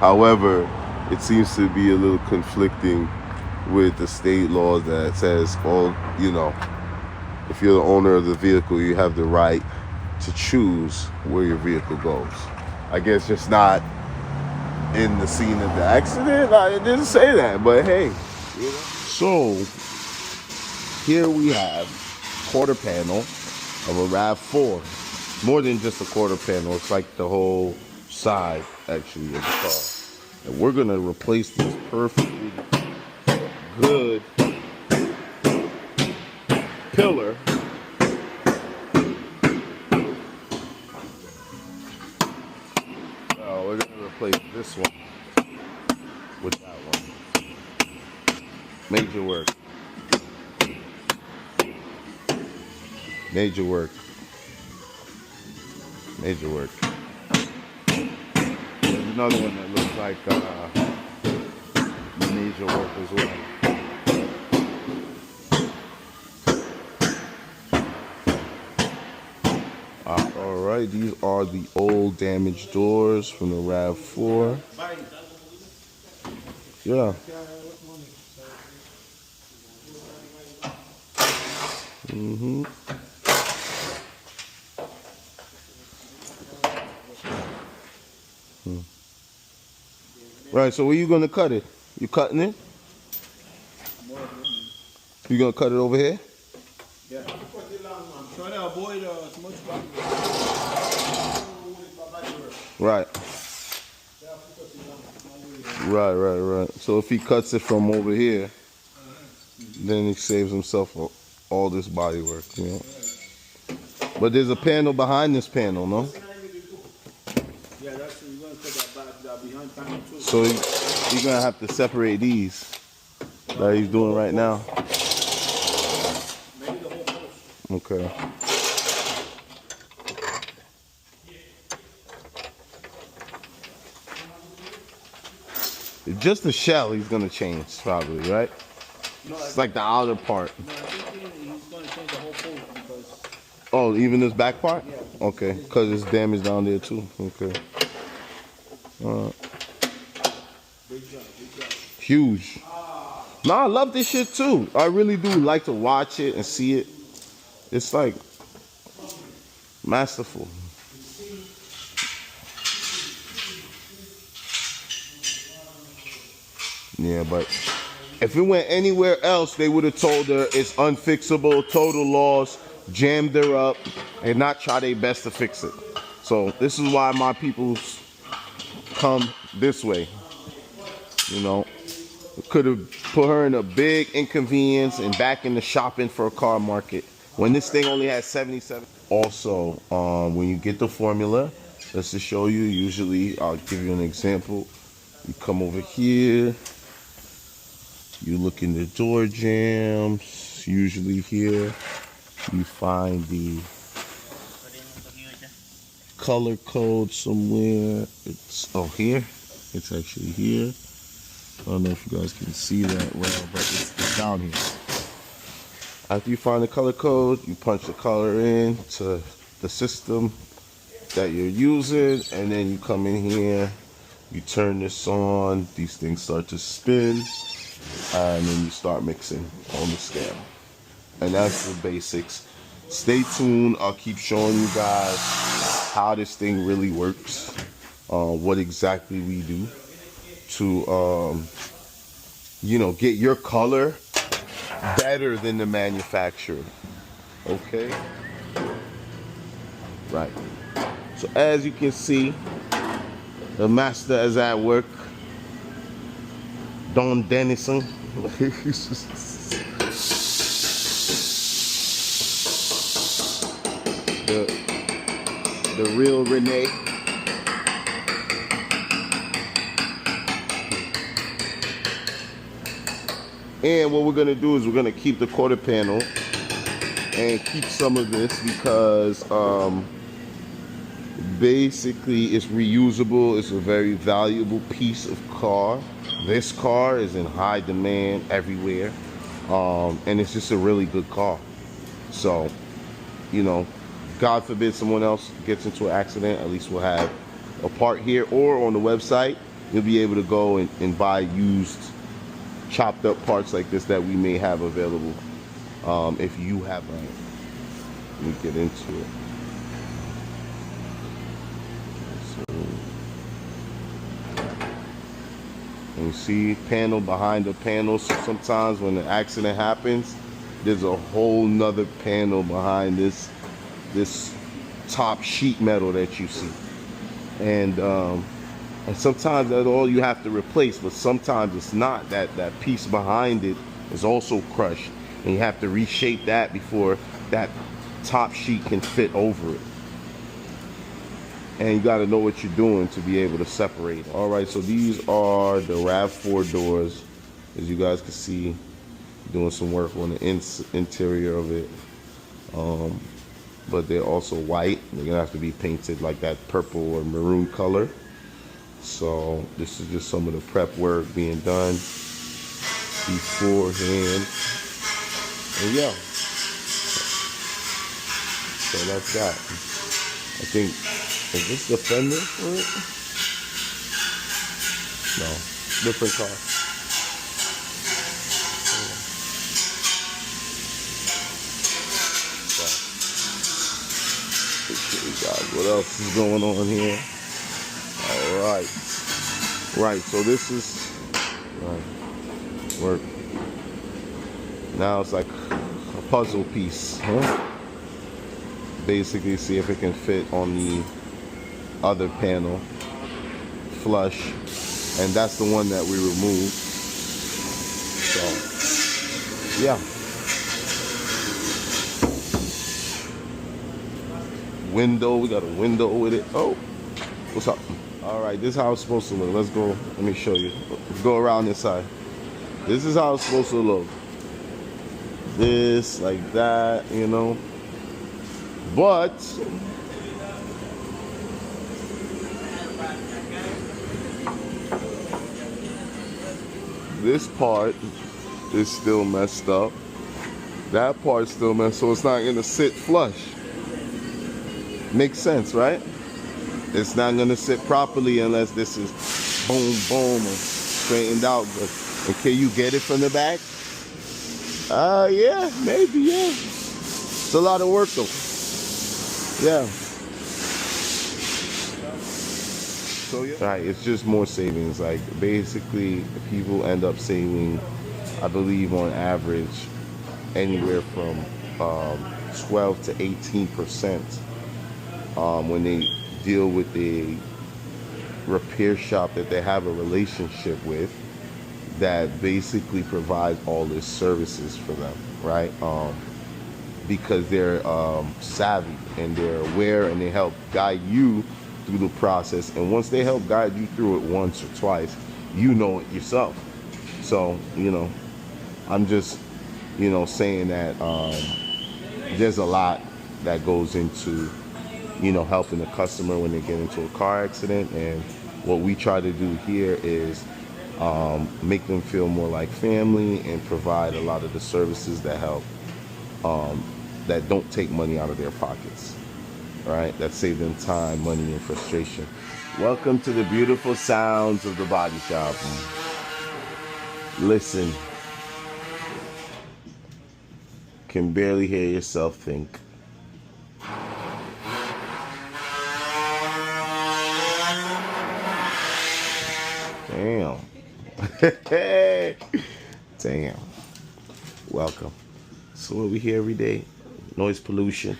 However, it seems to be a little conflicting with the state law that says, if you're the owner of the vehicle, you have the right to choose where your vehicle goes. I guess just not in the scene of the accident. It didn't say that, but hey. So here we have quarter panel of a RAV4. More than just a quarter panel, it's like the whole side actually of the car. And we're gonna replace this perfectly good pillar we're gonna replace this one with that one. Major work. Major work. Major work. There's another one that looks like major work as well. Alright, these are the old damaged doors from the RAV4. Yeah. Right, so where you gonna cut it? You cutting it? You gonna cut it over here? Yeah. I'm trying to avoid as much body work. Right. So if he cuts it from over here, then he saves himself all this body work, you know. But there's a panel behind this panel, no? Yeah, that's you're gonna cut that behind panel too. So you're gonna have to separate these that he's doing right now. Maybe the whole post. Okay. Just the shell he's gonna change, probably, right? No, it's like the outer part. No, I think he's gonna change the whole post because. Oh, even this back part? Yeah. Okay, because it's damaged down there too. Okay. Big job. Huge. No, I love this shit too. I really do like to watch it and see it. It's like masterful. Yeah, but if it went anywhere else, they would have told her it's unfixable, total loss, jammed her up, and not try their best to fix it. So this is why my peoples come this way. You know, could have put her in a big inconvenience and back in the shopping for a car market when this thing only has 77. Also, when you get the formula, just to show you, usually I'll give you an example. You come over here, you look in the door jambs, usually here you find the color code somewhere. It's here. It's actually here. I don't know if you guys can see that well, but it's down here. After you find the color code, you punch the color in to the system that you're using, and then you come in here, you turn this on, these things start to spin, and then you start mixing on the scale. And that's the basics. Stay tuned. I'll keep showing you guys how this thing really works, what exactly we do to get your color better than the manufacturer. Okay, right. So as you can see, the master is at work. Don Dennison. the real Renee. And what we're gonna do is we're gonna keep the quarter panel and keep some of this because basically it's reusable. It's a very valuable piece of car. This car is in high demand everywhere, and it's just a really good car. So, God forbid someone else gets into an accident, at least we'll have a part here or on the website you'll be able to go and buy used chopped up parts like this that we may have available. If you have them, let me get into it. So, and you see panel behind the panel. So sometimes when the accident happens, there's a whole nother panel behind this top sheet metal that you see. And sometimes that's all you have to replace, but sometimes it's not. That piece behind it is also crushed, and you have to reshape that before that top sheet can fit over it. And you got to know what you're doing to be able to separate. All right, so these are the RAV4 doors. As you guys can see, doing some work on the interior of it. But they're also white. They're gonna have to be painted like that purple or maroon color. So this is just some of the prep work being done beforehand. And yeah, so that's that. I think, is this the fender for it? No, different car. So, what else is going on here? All right. Right, so this is work. Now it's like a puzzle piece, huh? Basically, see if it can fit on the other panel, flush, and that's the one that we removed. So, yeah. Window, we got a window with it. Oh, what's up? All right, this is how it's supposed to look. Let's go, let me show you. Let's go around this side. This is how it's supposed to look. This, like that, you know. But this part is still messed up. That part's still messed, so it's not gonna sit flush. Makes sense, right? It's not gonna sit properly unless this is boom, boom, and straightened out. But and can you get it from the back? Yeah, maybe, yeah. It's a lot of work though. Yeah. So yeah. Right, it's just more savings. Like basically, people end up saving, I believe, on average, anywhere from 12 to 18% when they deal with a repair shop that they have a relationship with that basically provides all these services for them, right? Because they're savvy and they're aware and they help guide you through the process. And once they help guide you through it once or twice, you know it yourself. So, you know, I'm just, you know, saying that there's a lot that goes into, you know, helping the customer when they get into a car accident. And what we try to do here is make them feel more like family and provide a lot of the services that help, that don't take money out of their pockets, right? That save them time, money, and frustration. Welcome to the beautiful sounds of the body shop. Listen, can barely hear yourself think. Damn. Damn. Welcome. So what we hear every day? Noise pollution.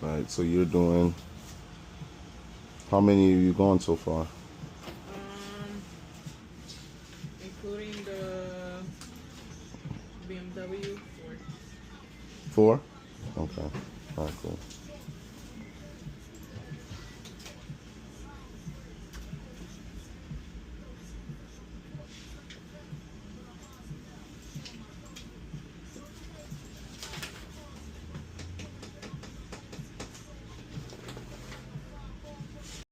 Alright, so you're doing, how many have you gone so far? Including the BMW, 4. 4? Okay. Alright, cool.